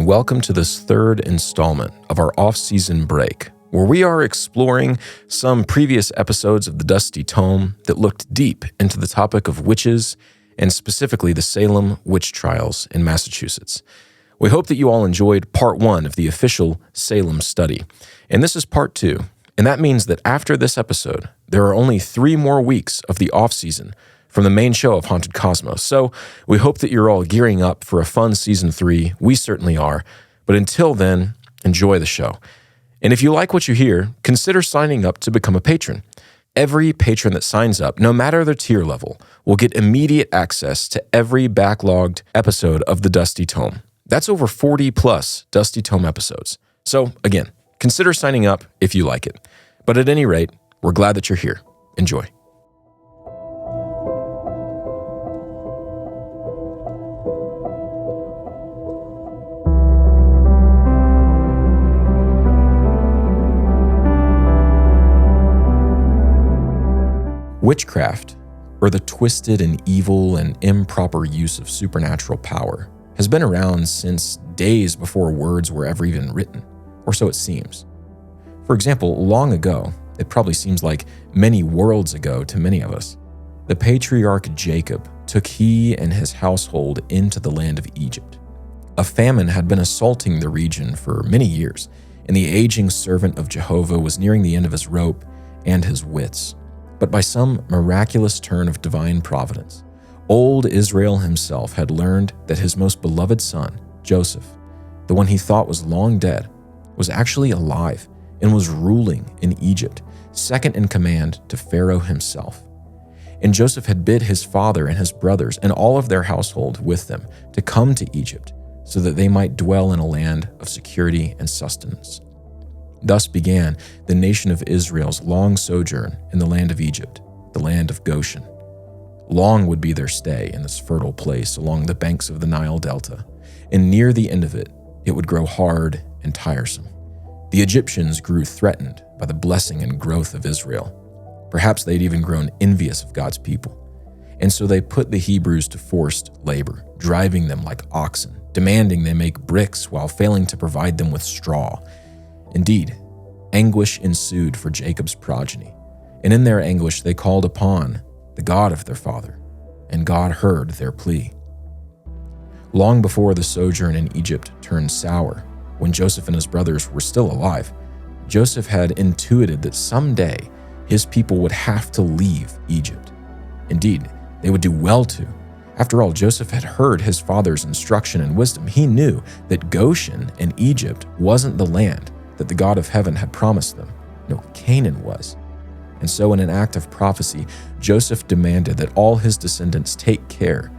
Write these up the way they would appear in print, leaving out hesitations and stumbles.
welcome to this third installment of our off-season break, where we are exploring some previous episodes of the Dusty Tome that looked deep into the topic of witches, and specifically the Salem Witch Trials in Massachusetts. We hope that you all enjoyed part 1 of the official Salem study, and this is part 2, and that means that after this episode, there are only 3 more weeks of the off-season from the main show of Haunted Cosmos. So we hope that you're all gearing up for a fun season 3. We certainly are. But until then, enjoy the show. And if you like what you hear, consider signing up to become a patron. Every patron that signs up, no matter their tier level, will get immediate access to every backlogged episode of the Dusty Tome. That's over 40 plus Dusty Tome episodes. So again, consider signing up if you like it. But at any rate, we're glad that you're here. Enjoy. Witchcraft, or the twisted and evil and improper use of supernatural power, has been around since days before words were ever even written, or so it seems. For example, long ago, it probably seems like many worlds ago to many of us, the patriarch Jacob took he and his household into the land of Egypt. A famine had been assaulting the region for many years, and the aging servant of Jehovah was nearing the end of his rope and his wits. But by some miraculous turn of divine providence, old Israel himself had learned that his most beloved son, Joseph, the one he thought was long dead, was actually alive and was ruling in Egypt, second in command to Pharaoh himself. And Joseph had bid his father and his brothers and all of their household with them to come to Egypt so that they might dwell in a land of security and sustenance. Thus began the nation of Israel's long sojourn in the land of Egypt, the land of Goshen. Long would be their stay in this fertile place along the banks of the Nile Delta, and near the end of it, it would grow hard and tiresome. The Egyptians grew threatened by the blessing and growth of Israel. Perhaps they'd even grown envious of God's people. And so they put the Hebrews to forced labor, driving them like oxen, demanding they make bricks while failing to provide them with straw. Indeed, anguish ensued for Jacob's progeny, and in their anguish they called upon the God of their father, and God heard their plea. Long before the sojourn in Egypt turned sour, when Joseph and his brothers were still alive, Joseph had intuited that someday his people would have to leave Egypt. Indeed, they would do well to. After all, Joseph had heard his father's instruction and wisdom. He knew that Goshen and Egypt wasn't the land that the God of heaven had promised them. No, Canaan was. And so in an act of prophecy, Joseph demanded that all his descendants take care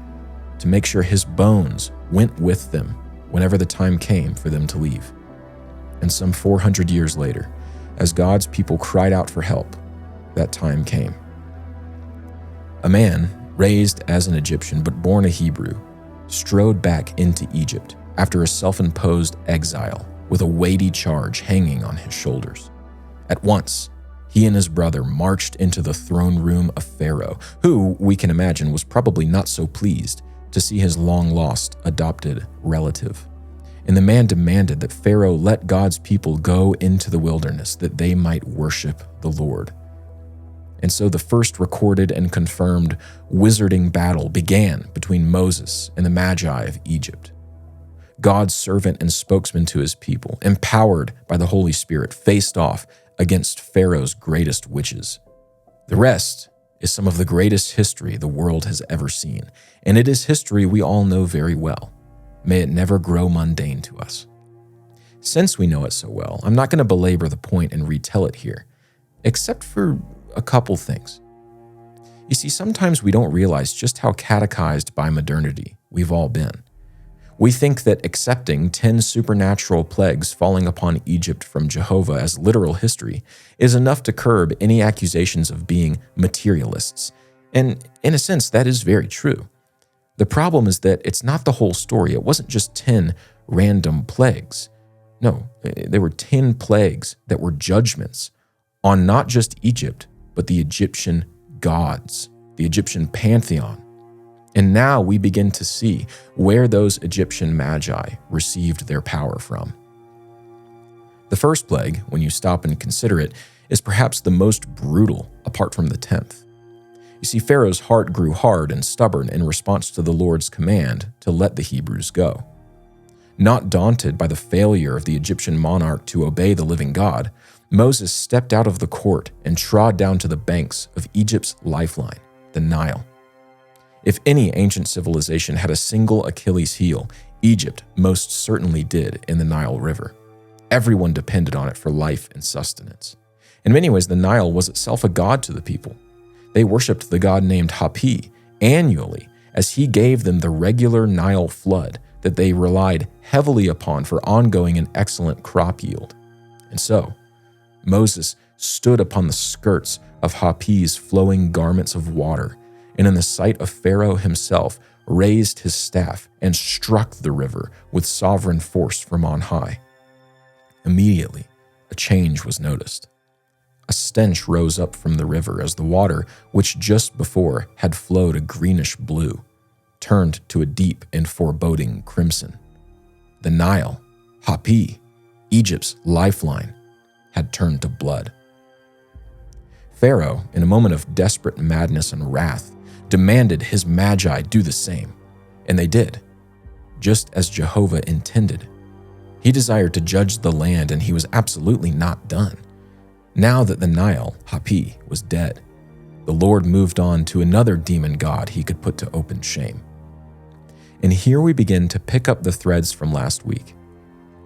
to make sure his bones went with them whenever the time came for them to leave. And some 400 years later, as God's people cried out for help, that time came. A man, raised as an Egyptian but born a Hebrew, strode back into Egypt after a self-imposed exile with a weighty charge hanging on his shoulders. At once, he and his brother marched into the throne room of Pharaoh, who, we can imagine, was probably not so pleased to see his long-lost adopted relative. And the man demanded that Pharaoh let God's people go into the wilderness that they might worship the Lord. And so the first recorded and confirmed wizarding battle began between Moses and the Magi of Egypt. God's servant and spokesman to his people, empowered by the Holy Spirit, faced off against Pharaoh's greatest witches. The rest is some of the greatest history the world has ever seen, and it is history we all know very well. May it never grow mundane to us. Since we know it so well, I'm not going to belabor the point and retell it here, except for a couple things. You see, sometimes we don't realize just how catechized by modernity we've all been. We think that accepting 10 supernatural plagues falling upon Egypt from Jehovah as literal history is enough to curb any accusations of being materialists. And in a sense, that is very true. The problem is that it's not the whole story. It wasn't just 10 random plagues. No, there were 10 plagues that were judgments on not just Egypt, but the Egyptian gods, the Egyptian pantheon. And now we begin to see where those Egyptian magi received their power from. The first plague, when you stop and consider it, is perhaps the most brutal apart from the 10th. You see, Pharaoh's heart grew hard and stubborn in response to the Lord's command to let the Hebrews go. Not daunted by the failure of the Egyptian monarch to obey the living God, Moses stepped out of the court and trod down to the banks of Egypt's lifeline, the Nile. If any ancient civilization had a single Achilles heel, Egypt most certainly did in the Nile River. Everyone depended on it for life and sustenance. In many ways, the Nile was itself a god to the people. They worshipped the god named Hapi annually, as he gave them the regular Nile flood that they relied heavily upon for ongoing and excellent crop yield. And so, Moses stood upon the skirts of Hapi's flowing garments of water, and in the sight of Pharaoh himself, raised his staff and struck the river with sovereign force from on high. Immediately, a change was noticed. A stench rose up from the river as the water, which just before had flowed a greenish blue, turned to a deep and foreboding crimson. The Nile, Hapi, Egypt's lifeline, had turned to blood. Pharaoh, in a moment of desperate madness and wrath, demanded his magi do the same, and they did, just as Jehovah intended. He desired to judge the land, and he was absolutely not done. Now that the Nile, Hapi, was dead, the Lord moved on to another demon god he could put to open shame. And here we begin to pick up the threads from last week,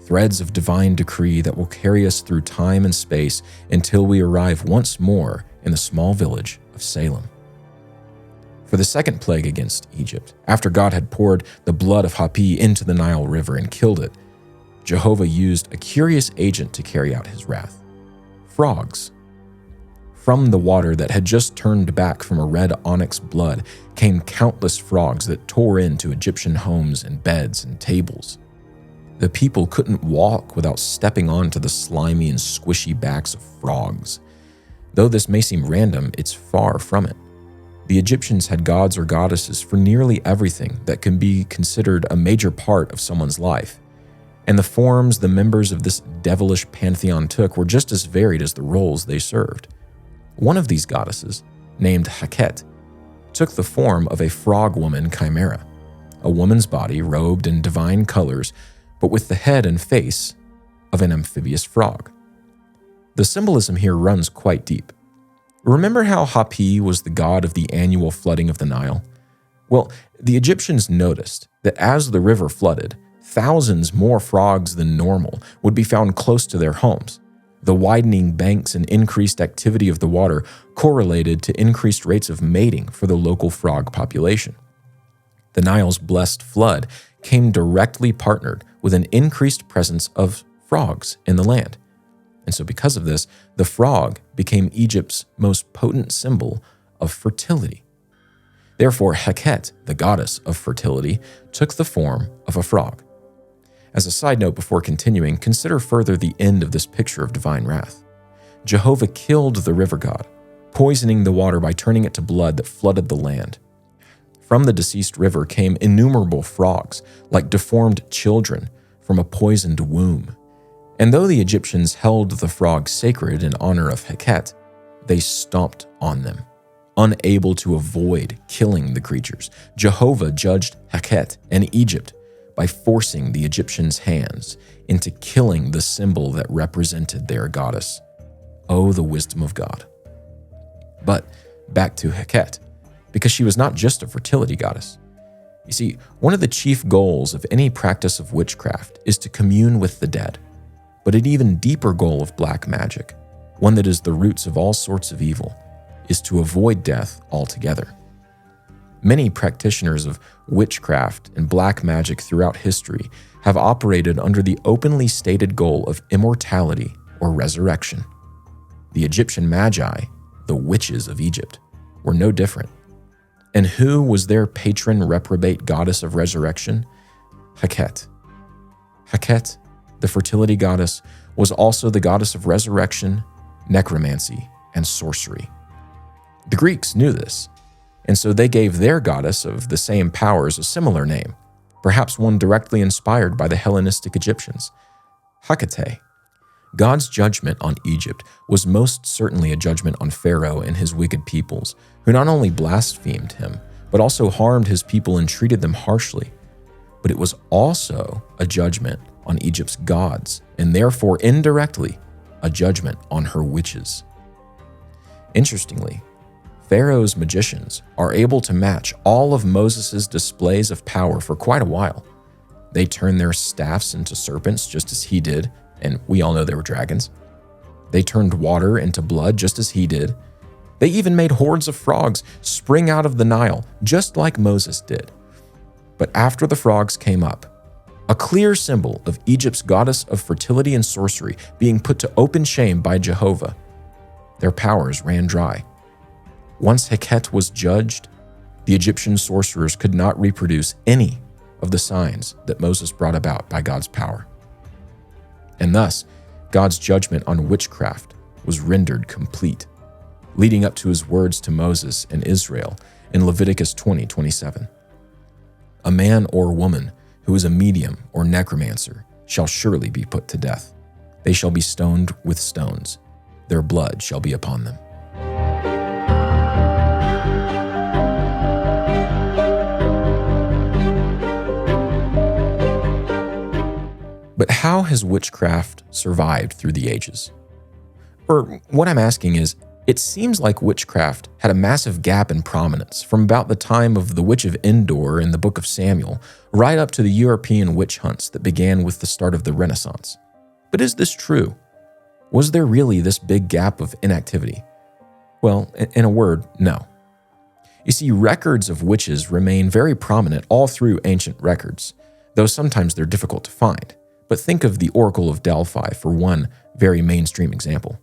threads of divine decree that will carry us through time and space until we arrive once more in the small village of Salem. For the second plague against Egypt, after God had poured the blood of Hapi into the Nile River and killed it, Jehovah used a curious agent to carry out his wrath: frogs. From the water that had just turned back from a red onyx blood came countless frogs that tore into Egyptian homes and beds and tables. The people couldn't walk without stepping onto the slimy and squishy backs of frogs. Though this may seem random, it's far from it. The Egyptians had gods or goddesses for nearly everything that can be considered a major part of someone's life. And the forms the members of this devilish pantheon took were just as varied as the roles they served. One of these goddesses, named Heket, took the form of a frog woman chimera, a woman's body robed in divine colors, but with the head and face of an amphibious frog. The symbolism here runs quite deep. Remember how Hapi was the god of the annual flooding of the Nile? Well, the Egyptians noticed that as the river flooded, thousands more frogs than normal would be found close to their homes. The widening banks and increased activity of the water correlated to increased rates of mating for the local frog population. The Nile's blessed flood came directly partnered with an increased presence of frogs in the land. And so because of this, the frog became Egypt's most potent symbol of fertility. Therefore, Heket, the goddess of fertility, took the form of a frog. As a side note before continuing, consider further the end of this picture of divine wrath. Jehovah killed the river god, poisoning the water by turning it to blood that flooded the land. From the deceased river came innumerable frogs, like deformed children from a poisoned womb. And though the Egyptians held the frogs sacred in honor of Heket, they stomped on them. Unable to avoid killing the creatures, Jehovah judged Heket and Egypt by forcing the Egyptians' hands into killing the symbol that represented their goddess. Oh, the wisdom of God. But back to Heket, because she was not just a fertility goddess. You see, one of the chief goals of any practice of witchcraft is to commune with the dead. But an even deeper goal of black magic, one that is the roots of all sorts of evil, is to avoid death altogether. Many practitioners of witchcraft and black magic throughout history have operated under the openly stated goal of immortality or resurrection. The Egyptian magi, the witches of Egypt, were no different. And who was their patron reprobate goddess of resurrection? Heket. Heket, the fertility goddess, was also the goddess of resurrection, necromancy, and sorcery. The Greeks knew this. and so they gave their goddess of the same powers a similar name, perhaps one directly inspired by the Hellenistic Egyptians, Hecate. God's judgment on Egypt was most certainly a judgment on Pharaoh and his wicked peoples, who not only blasphemed him, but also harmed his people and treated them harshly. But it was also a judgment on Egypt's gods, and therefore indirectly a judgment on her witches. Interestingly, Pharaoh's magicians are able to match all of Moses' displays of power for quite a while. They turn their staffs into serpents just as he did, and we all know they were dragons. They turned water into blood just as he did. They even made hordes of frogs spring out of the Nile just like Moses did. But after the frogs came up, a clear symbol of Egypt's goddess of fertility and sorcery being put to open shame by Jehovah, their powers ran dry. Once Heket was judged, the Egyptian sorcerers could not reproduce any of the signs that Moses brought about by God's power. And thus, God's judgment on witchcraft was rendered complete, leading up to his words to Moses and Israel in Leviticus 20:27. A man or woman who is a medium or necromancer shall surely be put to death. They shall be stoned with stones. Their blood shall be upon them. But how has witchcraft survived through the ages? Or what I'm asking is, it seems like witchcraft had a massive gap in prominence from about the time of the Witch of Endor in the Book of Samuel, right up to the European witch hunts that began with the start of the Renaissance. But is this true? Was there really this big gap of inactivity? Well, in a word, no. You see, records of witches remain very prominent all through ancient records, though sometimes they're difficult to find. But think of the Oracle of Delphi for one very mainstream example.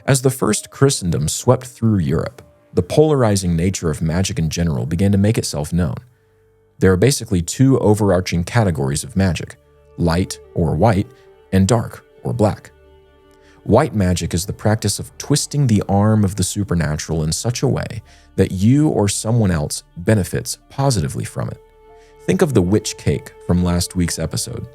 As the first Christendom swept through Europe, the polarizing nature of magic in general began to make itself known. There are basically two overarching categories of magic: light or white, and dark or black. White magic is the practice of twisting the arm of the supernatural in such a way that you or someone else benefits positively from it. Think of the witch cake from last week's episode.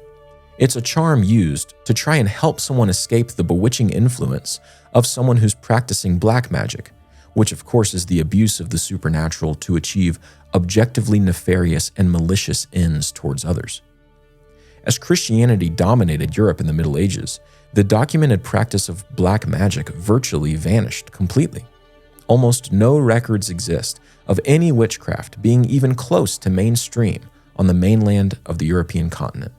It's a charm used to try and help someone escape the bewitching influence of someone who's practicing black magic, which of course is the abuse of the supernatural to achieve objectively nefarious and malicious ends towards others. As Christianity dominated Europe in the Middle Ages, the documented practice of black magic virtually vanished completely. Almost no records exist of any witchcraft being even close to mainstream on the mainland of the European continent.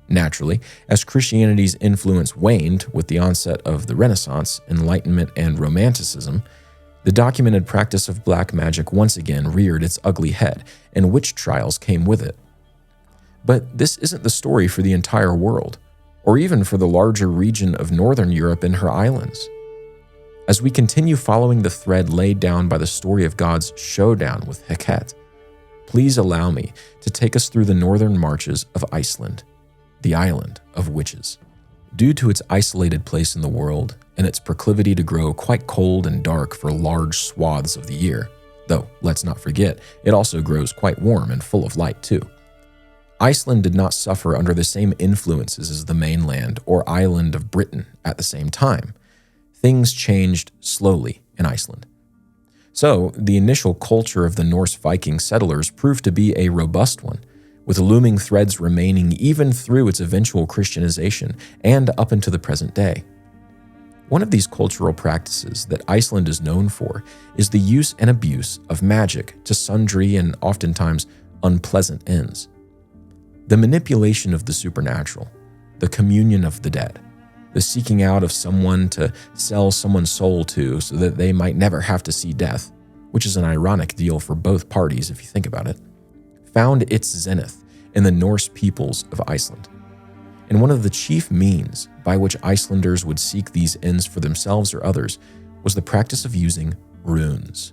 Naturally, as Christianity's influence waned with the onset of the Renaissance, Enlightenment, and Romanticism, the documented practice of black magic once again reared its ugly head, and witch trials came with it. But this isn't the story for the entire world, or even for the larger region of Northern Europe and her islands. As we continue following the thread laid down by the story of God's showdown with Heket, please allow me to take us through the northern marches of Iceland, the island of witches. Due to its isolated place in the world and its proclivity to grow quite cold and dark for large swaths of the year, though let's not forget, it also grows quite warm and full of light too. Iceland did not suffer under the same influences as the mainland or island of Britain at the same time. Things changed slowly in Iceland. So, the initial culture of the Norse Viking settlers proved to be a robust one, with looming threads remaining even through its eventual Christianization and up into the present day. One of these cultural practices that Iceland is known for is the use and abuse of magic to sundry and oftentimes unpleasant ends. The manipulation of the supernatural, the communion of the dead, the seeking out of someone to sell someone's soul to so that they might never have to see death, which is an ironic deal for both parties if you think about it, found its zenith in the Norse peoples of Iceland. And one of the chief means by which Icelanders would seek these ends for themselves or others was the practice of using runes.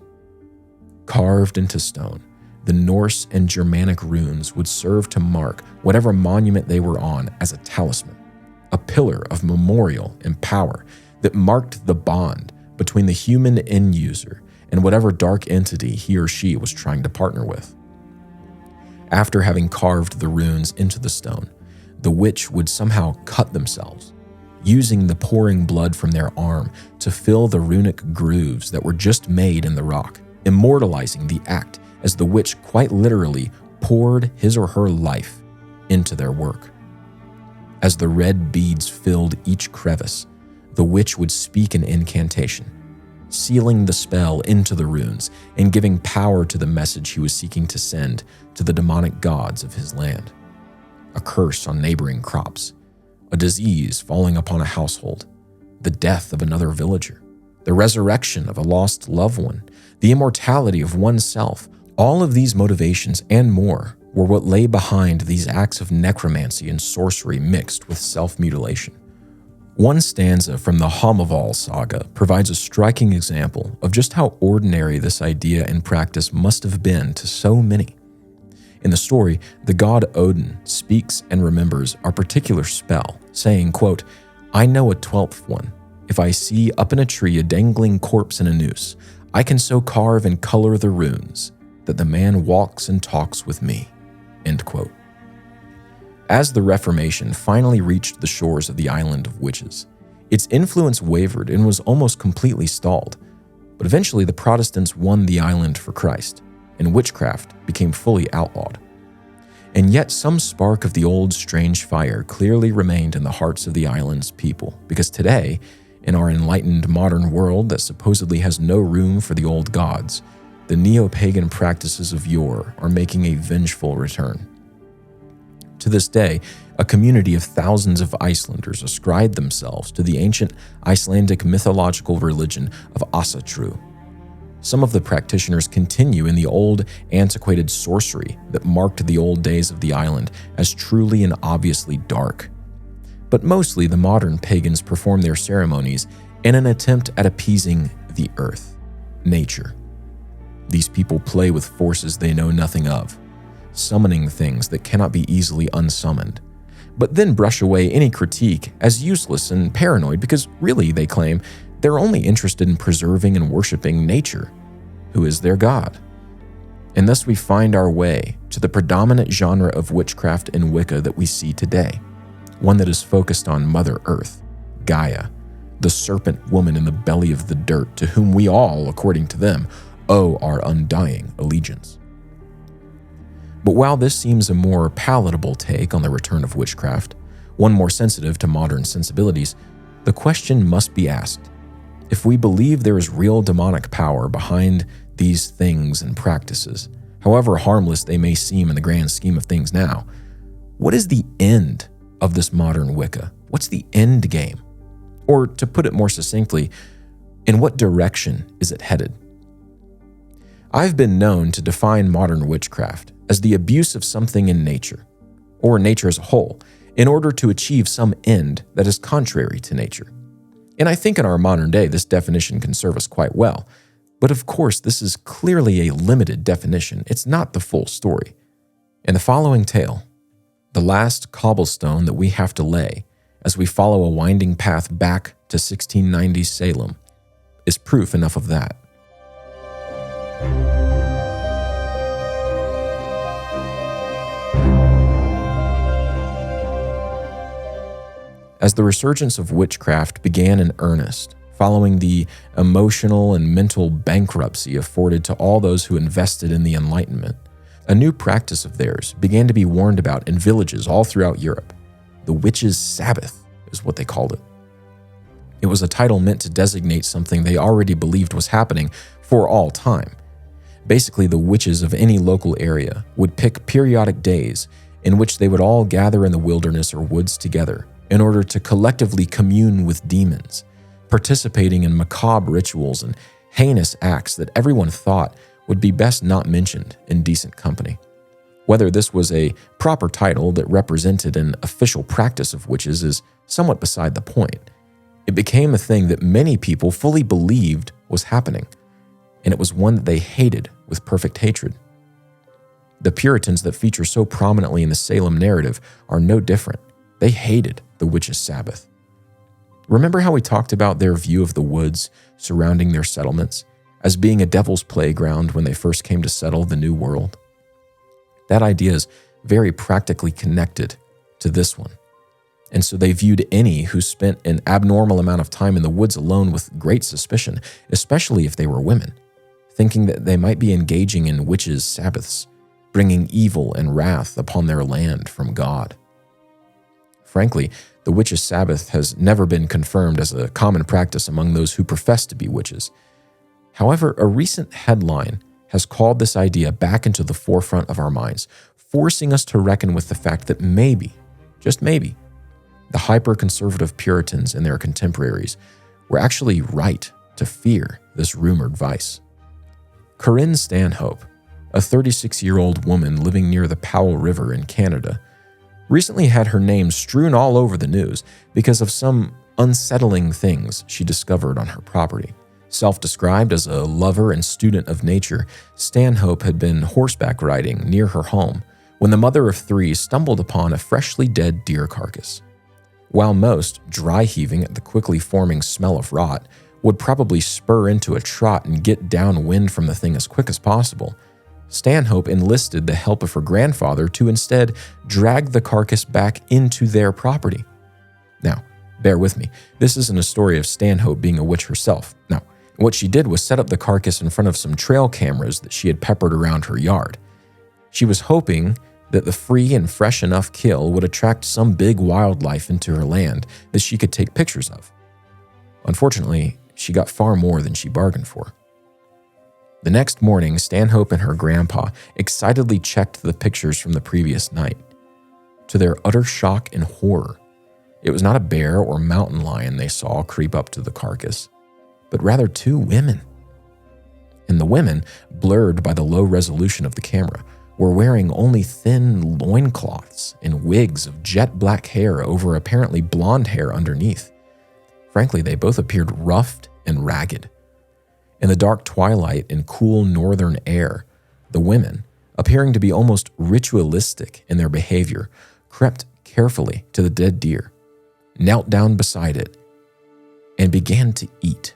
Carved into stone, the Norse and Germanic runes would serve to mark whatever monument they were on as a talisman, a pillar of memorial and power that marked the bond between the human end user and whatever dark entity he or she was trying to partner with. After having carved the runes into the stone, the witch would somehow cut themselves, using the pouring blood from their arm to fill the runic grooves that were just made in the rock, immortalizing the act as the witch quite literally poured his or her life into their work. As the red beads filled each crevice, the witch would speak an incantation, sealing the spell into the runes and giving power to the message he was seeking to send to the demonic gods of his land. A curse on neighboring crops, a disease falling upon a household, the death of another villager, the resurrection of a lost loved one, the immortality of oneself. All of these motivations and more were what lay behind these acts of necromancy and sorcery mixed with self-mutilation. One stanza from the Homaval saga provides a striking example of just how ordinary this idea and practice must have been to so many. In the story, the god Odin speaks and remembers a particular spell, saying, quote, "I know a 12th one. If I see up in a tree a dangling corpse in a noose, I can so carve and color the runes that the man walks and talks with me." End quote. As the Reformation finally reached the shores of the island of witches, its influence wavered and was almost completely stalled. But eventually the Protestants won the island for Christ, and witchcraft became fully outlawed. And yet some spark of the old strange fire clearly remained in the hearts of the island's people, because today, in our enlightened modern world that supposedly has no room for the old gods, the neo-pagan practices of yore are making a vengeful return. To this day, a community of thousands of Icelanders ascribe themselves to the ancient Icelandic mythological religion of Asatru. Some of the practitioners continue in the old, antiquated sorcery that marked the old days of the island as truly and obviously dark. But mostly the modern pagans perform their ceremonies in an attempt at appeasing the earth, nature. These people play with forces they know nothing of, summoning things that cannot be easily unsummoned, but then brush away any critique as useless and paranoid because really, they claim, they're only interested in preserving and worshiping nature, who is their god. And thus we find our way to the predominant genre of witchcraft in Wicca that we see today, one that is focused on Mother Earth, Gaia, the serpent woman in the belly of the dirt to whom we all, according to them, owe our undying allegiance. But while this seems a more palatable take on the return of witchcraft, one more sensitive to modern sensibilities, the question must be asked: if we believe there is real demonic power behind these things and practices, however harmless they may seem in the grand scheme of things now, what is the end of this modern Wicca? What's the end game? Or to put it more succinctly, in what direction is it headed? I've been known to define modern witchcraft as the abuse of something in nature, or nature as a whole, in order to achieve some end that is contrary to nature. And I think in our modern day, this definition can serve us quite well. But of course, this is clearly a limited definition. It's not the full story. In the following tale, the last cobblestone that we have to lay as we follow a winding path back to 1690s Salem is proof enough of that. As the resurgence of witchcraft began in earnest, following the emotional and mental bankruptcy afforded to all those who invested in the Enlightenment, a new practice of theirs began to be warned about in villages all throughout Europe. The Witches' Sabbath is what they called it. It was a title meant to designate something they already believed was happening for all time. Basically, the witches of any local area would pick periodic days in which they would all gather in the wilderness or woods together in order to collectively commune with demons, participating in macabre rituals and heinous acts that everyone thought would be best not mentioned in decent company. Whether this was a proper title that represented an official practice of witches is somewhat beside the point. It became a thing that many people fully believed was happening, and it was one that they hated with perfect hatred. The Puritans that feature so prominently in the Salem narrative are no different. They hated the Witches' Sabbath. Remember how we talked about their view of the woods surrounding their settlements, as being a devil's playground when they first came to settle the New World. That idea is very practically connected to this one. And so they viewed any who spent an abnormal amount of time in the woods alone with great suspicion, especially if they were women, thinking that they might be engaging in witches' Sabbaths, bringing evil and wrath upon their land from God. Frankly, the Witches' Sabbath has never been confirmed as a common practice among those who profess to be witches. However, a recent headline has called this idea back into the forefront of our minds, forcing us to reckon with the fact that maybe, just maybe, the hyper-conservative Puritans and their contemporaries were actually right to fear this rumored vice. Corinne Stanhope, a 36-year-old woman living near the Powell River in Canada, recently had her name strewn all over the news because of some unsettling things she discovered on her property. Self-described as a lover and student of nature, Stanhope had been horseback riding near her home when the mother of three stumbled upon a freshly dead deer carcass. While most, dry heaving at the quickly forming smell of rot, would probably spur into a trot and get downwind from the thing as quick as possible, Stanhope enlisted the help of her grandfather to instead drag the carcass back into their property. Now, bear with me, this isn't a story of Stanhope being a witch herself. No, what she did was set up the carcass in front of some trail cameras that she had peppered around her yard. She was hoping that the free and fresh enough kill would attract some big wildlife into her land that she could take pictures of. Unfortunately, she got far more than she bargained for. The next morning, Stanhope and her grandpa excitedly checked the pictures from the previous night. To their utter shock and horror, it was not a bear or mountain lion they saw creep up to the carcass, but rather two women. And the women, blurred by the low resolution of the camera, were wearing only thin loincloths and wigs of jet black hair over apparently blonde hair underneath. Frankly, they both appeared roughed and ragged. In the dark twilight and cool northern air, the women, appearing to be almost ritualistic in their behavior, crept carefully to the dead deer, knelt down beside it, and began to eat.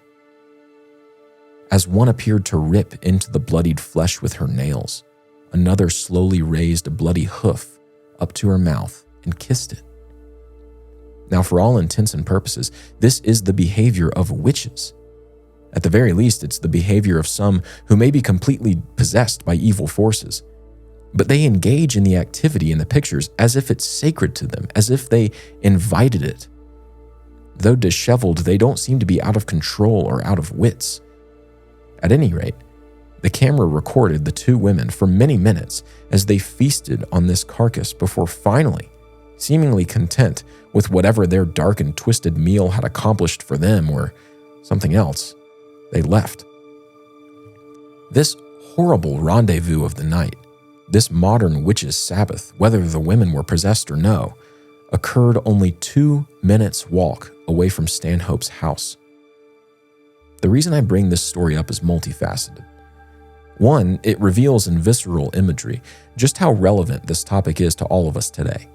As one appeared to rip into the bloodied flesh with her nails, another slowly raised a bloody hoof up to her mouth and kissed it. Now, for all intents and purposes, this is the behavior of witches. At the very least, it's the behavior of some who may be completely possessed by evil forces. But they engage in the activity in the pictures as if it's sacred to them, as if they invited it. Though disheveled, they don't seem to be out of control or out of wits. At any rate, the camera recorded the two women for many minutes as they feasted on this carcass before finally, seemingly content with whatever their dark and twisted meal had accomplished for them or something else, they left. This horrible rendezvous of the night, this modern witches' Sabbath, whether the women were possessed or no, occurred only 2 minutes' walk away from Stanhope's house. The reason I bring this story up is multifaceted. One, it reveals in visceral imagery just how relevant this topic is to all of us today.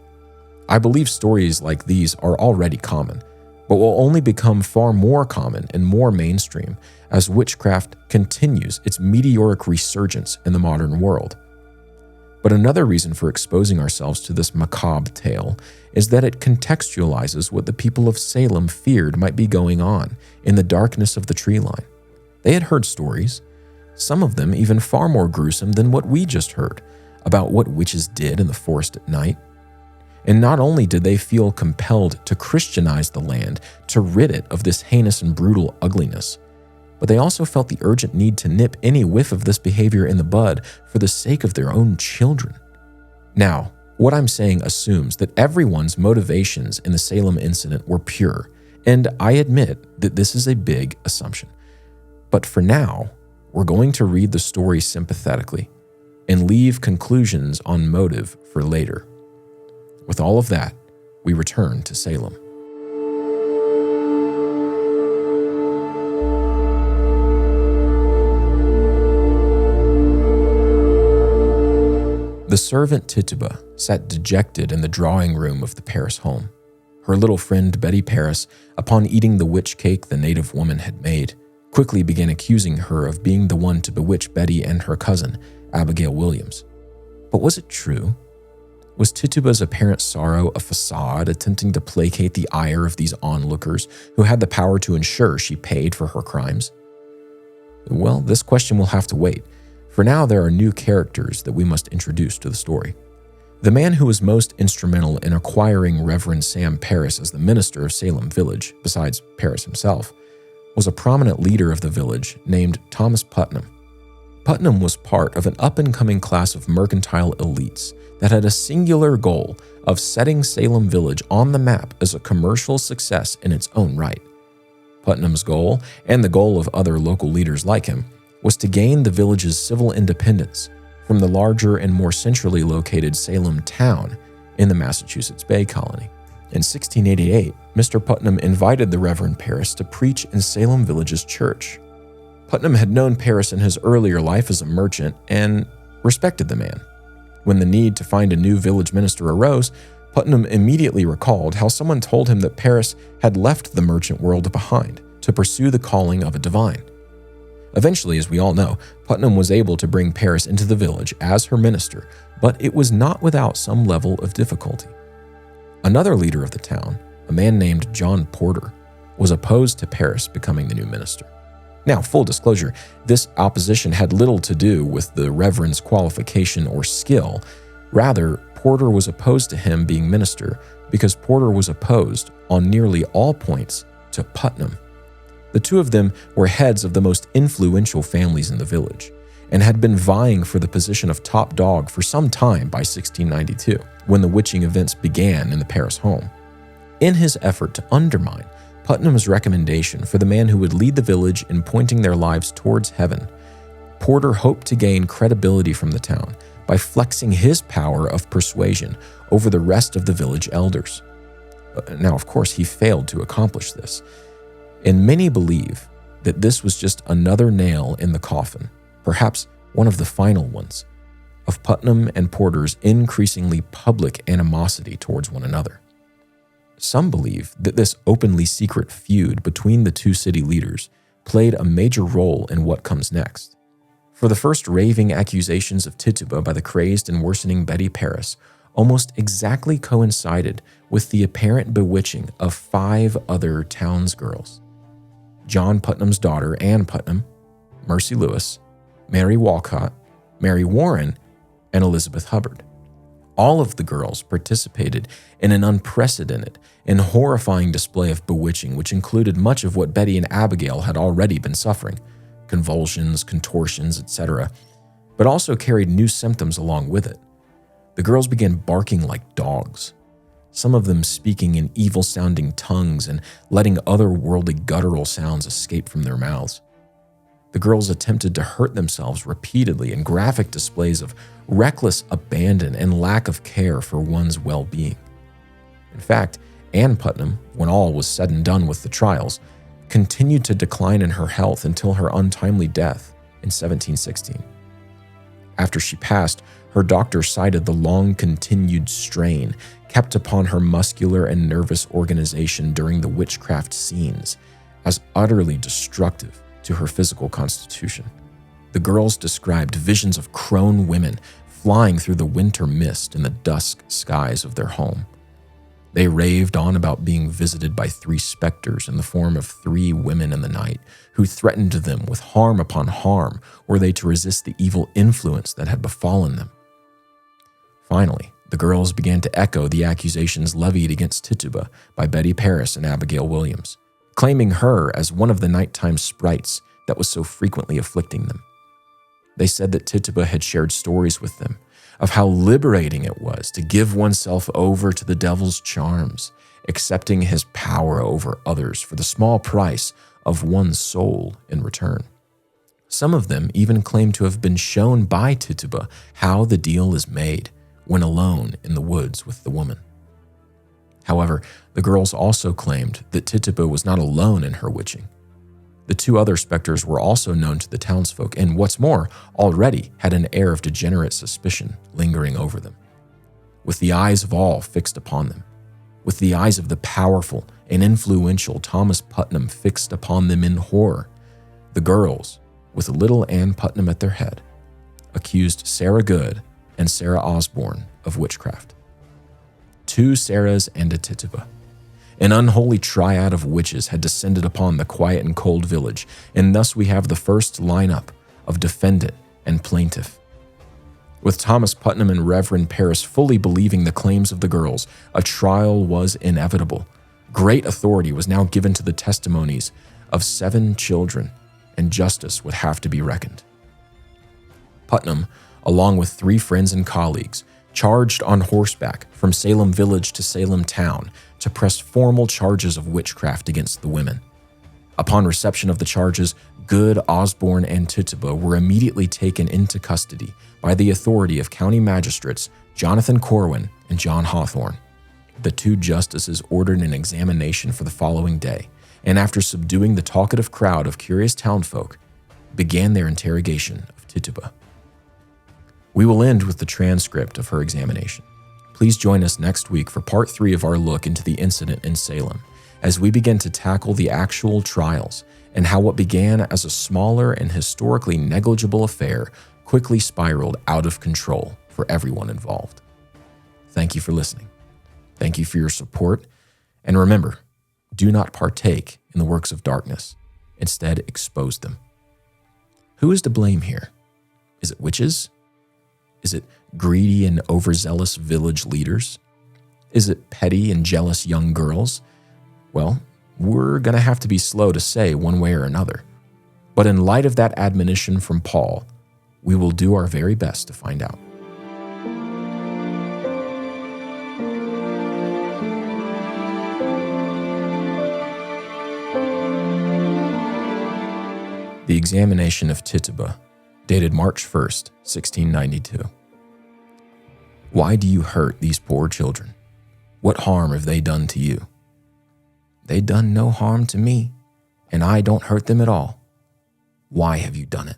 I believe stories like these are already common, but will only become far more common and more mainstream as witchcraft continues its meteoric resurgence in the modern world. But another reason for exposing ourselves to this macabre tale is that it contextualizes what the people of Salem feared might be going on in the darkness of the tree line. They had heard stories, some of them even far more gruesome than what we just heard, about what witches did in the forest at night. And not only did they feel compelled to Christianize the land, to rid it of this heinous and brutal ugliness, but they also felt the urgent need to nip any whiff of this behavior in the bud for the sake of their own children. Now, what I'm saying assumes that everyone's motivations in the Salem incident were pure, and I admit that this is a big assumption. But for now, we're going to read the story sympathetically and leave conclusions on motive for later. With all of that, we return to Salem. The servant Tituba sat dejected in the drawing room of the Paris home. Her little friend Betty Paris, upon eating the witch cake the native woman had made, quickly began accusing her of being the one to bewitch Betty and her cousin, Abigail Williams. But was it true? Was Tituba's apparent sorrow a facade attempting to placate the ire of these onlookers who had the power to ensure she paid for her crimes? Well, this question will have to wait. For now, there are new characters that we must introduce to the story. The man who was most instrumental in acquiring Reverend Sam Parris as the minister of Salem Village, besides Parris himself, was a prominent leader of the village named Thomas Putnam. Putnam was part of an up-and-coming class of mercantile elites that had a singular goal of setting Salem Village on the map as a commercial success in its own right. Putnam's goal, and the goal of other local leaders like him, was to gain the village's civil independence from the larger and more centrally located Salem town in the Massachusetts Bay Colony. In 1688, Mr. Putnam invited the Reverend Parris to preach in Salem Village's church. Putnam had known Parris in his earlier life as a merchant and respected the man. When the need to find a new village minister arose, Putnam immediately recalled how someone told him that Parris had left the merchant world behind to pursue the calling of a divine. Eventually, as we all know, Putnam was able to bring Parris into the village as her minister, but it was not without some level of difficulty. Another leader of the town, a man named John Porter, was opposed to Parris becoming the new minister. Now, full disclosure, this opposition had little to do with the Reverend's qualification or skill. Rather, Porter was opposed to him being minister because Porter was opposed on nearly all points to Putnam. The two of them were heads of the most influential families in the village and had been vying for the position of top dog for some time by 1692, when the witching events began in the Parris home. In his effort to undermine Putnam's recommendation for the man who would lead the village in pointing their lives towards heaven, Porter hoped to gain credibility from the town by flexing his power of persuasion over the rest of the village elders. Now, of course, he failed to accomplish this, and many believe that this was just another nail in the coffin, perhaps one of the final ones, of Putnam and Porter's increasingly public animosity towards one another. Some believe that this openly secret feud between the two city leaders played a major role in what comes next. For the first raving accusations of Tituba by the crazed and worsening Betty Parris almost exactly coincided with the apparent bewitching of 5 other townsgirls: John Putnam's daughter, Ann Putnam, Mercy Lewis, Mary Walcott, Mary Warren, and Elizabeth Hubbard. All of the girls participated in an unprecedented and horrifying display of bewitching, which included much of what Betty and Abigail had already been suffering: convulsions, contortions, etc., but also carried new symptoms along with it. The girls began barking like dogs, some of them speaking in evil-sounding tongues and letting otherworldly guttural sounds escape from their mouths. The girls attempted to hurt themselves repeatedly in graphic displays of reckless abandon and lack of care for one's well-being. In fact, Ann Putnam, when all was said and done with the trials, continued to decline in her health until her untimely death in 1716. After she passed, her doctor cited the long-continued strain kept upon her muscular and nervous organization during the witchcraft scenes as utterly destructive to her physical constitution. The girls described visions of crone women flying through the winter mist in the dusk skies of their home. They raved on about being visited by 3 specters in the form of 3 women in the night who threatened them with harm upon harm were they to resist the evil influence that had befallen them. Finally, the girls began to echo the accusations levied against Tituba by Betty Parris and Abigail Williams, claiming her as one of the nighttime sprites that was so frequently afflicting them. They said that Tituba had shared stories with them of how liberating it was to give oneself over to the devil's charms, accepting his power over others for the small price of one's soul in return. Some of them even claimed to have been shown by Tituba how the deal is made when alone in the woods with the woman. However, the girls also claimed that Tituba was not alone in her witching. The 2 other specters were also known to the townsfolk and, what's more, already had an air of degenerate suspicion lingering over them. With the eyes of all fixed upon them, with the eyes of the powerful and influential Thomas Putnam fixed upon them in horror, The girls, with little Ann Putnam at their head, accused Sarah Good and Sarah Osborne of witchcraft. 2 Sarahs and a Tituba. An unholy triad of witches had descended upon the quiet and cold village, and thus we have the first lineup of defendant and plaintiff. With Thomas Putnam and Reverend Parris fully believing the claims of the girls, a trial was inevitable. Great authority was now given to the testimonies of 7 children, and justice would have to be reckoned. Putnam, along with 3 friends and colleagues, charged on horseback from Salem village to Salem town to press formal charges of witchcraft against the women. Upon reception of the charges, Good, Osborne, and Tituba were immediately taken into custody by the authority of county magistrates Jonathan Corwin and John Hawthorne. The 2 justices ordered an examination for the following day, and after subduing the talkative crowd of curious townfolk, began their interrogation of Tituba. We will end with the transcript of her examination. Please join us next week for part 3 of our look into the incident in Salem, as we begin to tackle the actual trials and how what began as a smaller and historically negligible affair quickly spiraled out of control for everyone involved. Thank you for listening. Thank you for your support, and remember, do not partake in the works of darkness. Instead, expose them. Who is to blame here? Is it witches? Is it greedy and overzealous village leaders? Is it petty and jealous young girls? Well, we're going to have to be slow to say one way or another. But in light of that admonition from Paul, we will do our very best to find out. The examination of Tituba, dated March 1st, 1692. Why do you hurt these poor children? What harm have they done to you? They done no harm to me, and I don't hurt them at all. Why have you done it?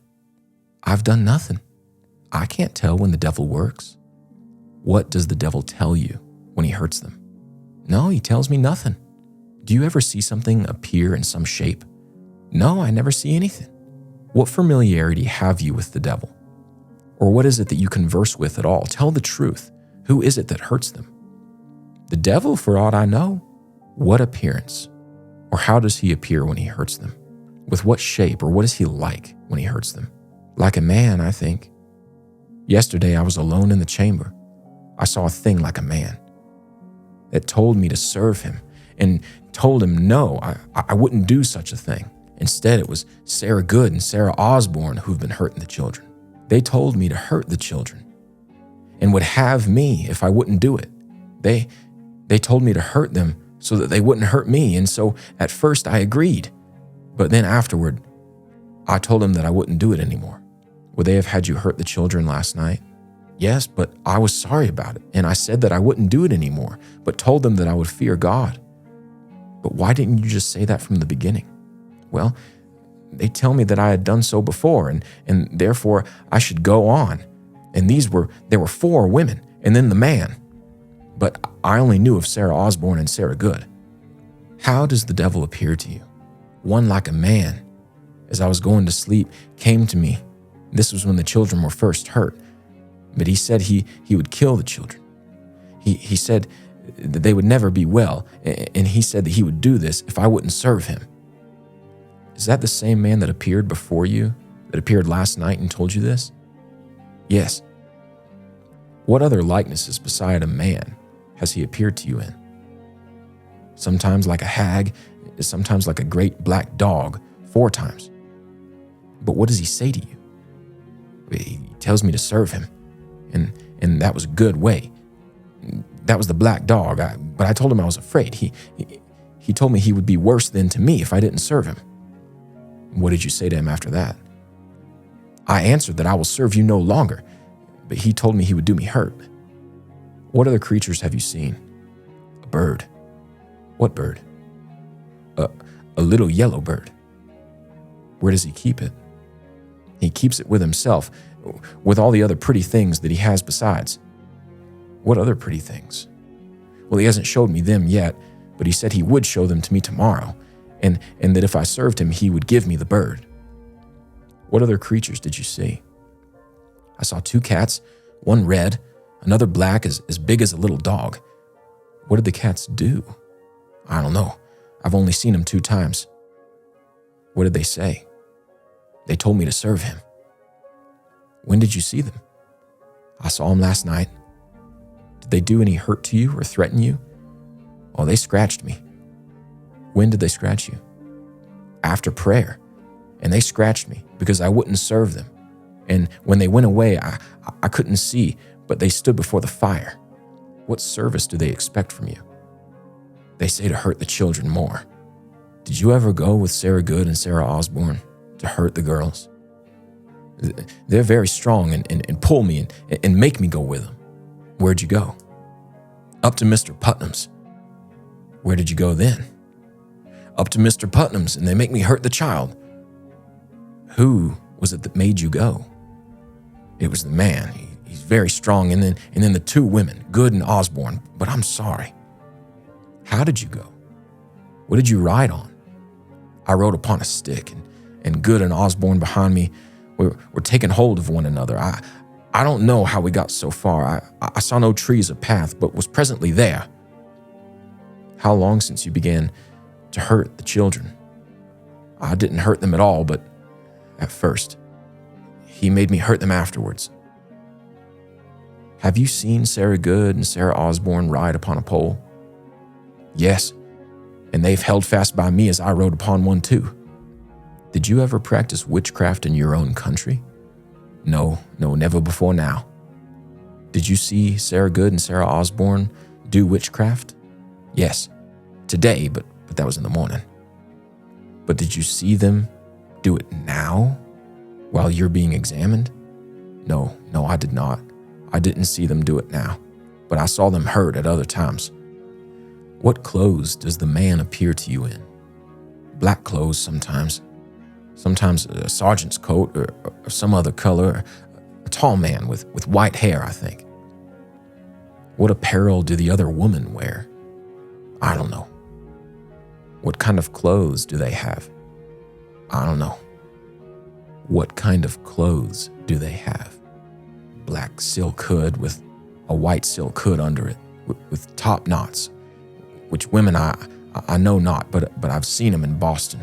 I've done nothing. I can't tell when the devil works. What does the devil tell you when he hurts them? No, he tells me nothing. Do you ever see something appear in some shape? No, I never see anything. What familiarity have you with the devil? Or what is it that you converse with at all? Tell the truth. Who is it that hurts them? The devil, for aught I know. What appearance? Or how does he appear when he hurts them? With what shape, or what is he like when he hurts them? Like a man, I think. Yesterday I was alone in the chamber. I saw a thing like a man. It told me to serve him, and told him no, I wouldn't do such a thing. Instead, it was Sarah Good and Sarah Osborne who've been hurting the children. They told me to hurt the children and would have me if I wouldn't do it. They told me to hurt them so that they wouldn't hurt me, and so at first I agreed. But then afterward, I told them that I wouldn't do it anymore. Would they have had you hurt the children last night? Yes, but I was sorry about it, and I said that I wouldn't do it anymore, but told them that I would fear God. But why didn't you just say that from the beginning? Well, they tell me that I had done so before, and therefore I should go on. And there were 4 women, and then the man. But I only knew of Sarah Osborne and Sarah Good. How does the devil appear to you? One like a man, as I was going to sleep, came to me. This was when the children were first hurt. But he said he would kill the children. He said that they would never be well, and he said that he would do this if I wouldn't serve him. Is that the same man that appeared before you, that appeared last night and told you this? Yes. What other likenesses beside a man has he appeared to you in? Sometimes like a hag, sometimes like a great black dog, 4 times. But what does he say to you? He tells me to serve him, and that was a good way. That was the black dog, but I told him I was afraid. He told me he would be worse than to me if I didn't serve him. What did you say to him after that? I answered that I will serve you no longer, but he told me he would do me hurt. What other creatures have you seen? A bird. What bird? A little yellow bird. Where does he keep it? He keeps it with himself, with all the other pretty things that he has besides. What other pretty things? Well, he hasn't showed me them yet, but he said he would show them to me tomorrow, and that if I served him, he would give me the bird. What other creatures did you see? I saw 2 cats, one red, another black as big as a little dog. What did the cats do? I don't know. I've only seen them 2 times. What did they say? They told me to serve him. When did you see them? I saw them last night. Did they do any hurt to you or threaten you? Oh, they scratched me. When did they scratch you? After prayer. And they scratched me because I wouldn't serve them. And when they went away, I couldn't see, but they stood before the fire. What service do they expect from you? They say to hurt the children more. Did you ever go with Sarah Good and Sarah Osborne to hurt the girls? They're very strong and pull me and make me go with them. Where'd you go? Up to Mr. Putnam's. Where did you go then? Up to Mr. Putnam's, and they make me hurt the child. Who was it that made you go? It was the man. He's very strong, and then the 2 women, Good and Osborne, but I'm sorry. How did you go? What did you ride on? I rode upon a stick, and Good and Osborne behind me were taking hold of one another. I don't know how we got so far. I saw no trees or path, but was presently there. How long since you began to hurt the children? I didn't hurt them at all, but at first. He made me hurt them afterwards. Have you seen Sarah Good and Sarah Osborne ride upon a pole? Yes, and they've held fast by me as I rode upon one too. Did you ever practice witchcraft in your own country? No, never before now. Did you see Sarah Good and Sarah Osborne do witchcraft? Yes, today, but that was in the morning. But did you see them do it now, while you're being examined? No, I did not. I didn't see them do it now, but I saw them hurt at other times. What clothes does the man appear to you in? Black clothes sometimes a sergeant's coat or some other color, a tall man with white hair, I think. What apparel do the other women wear? I don't know. What kind of clothes do they have? I don't know. What kind of clothes do they have? Black silk hood with a white silk hood under it, with top knots, which women I know not, but I've seen them in Boston.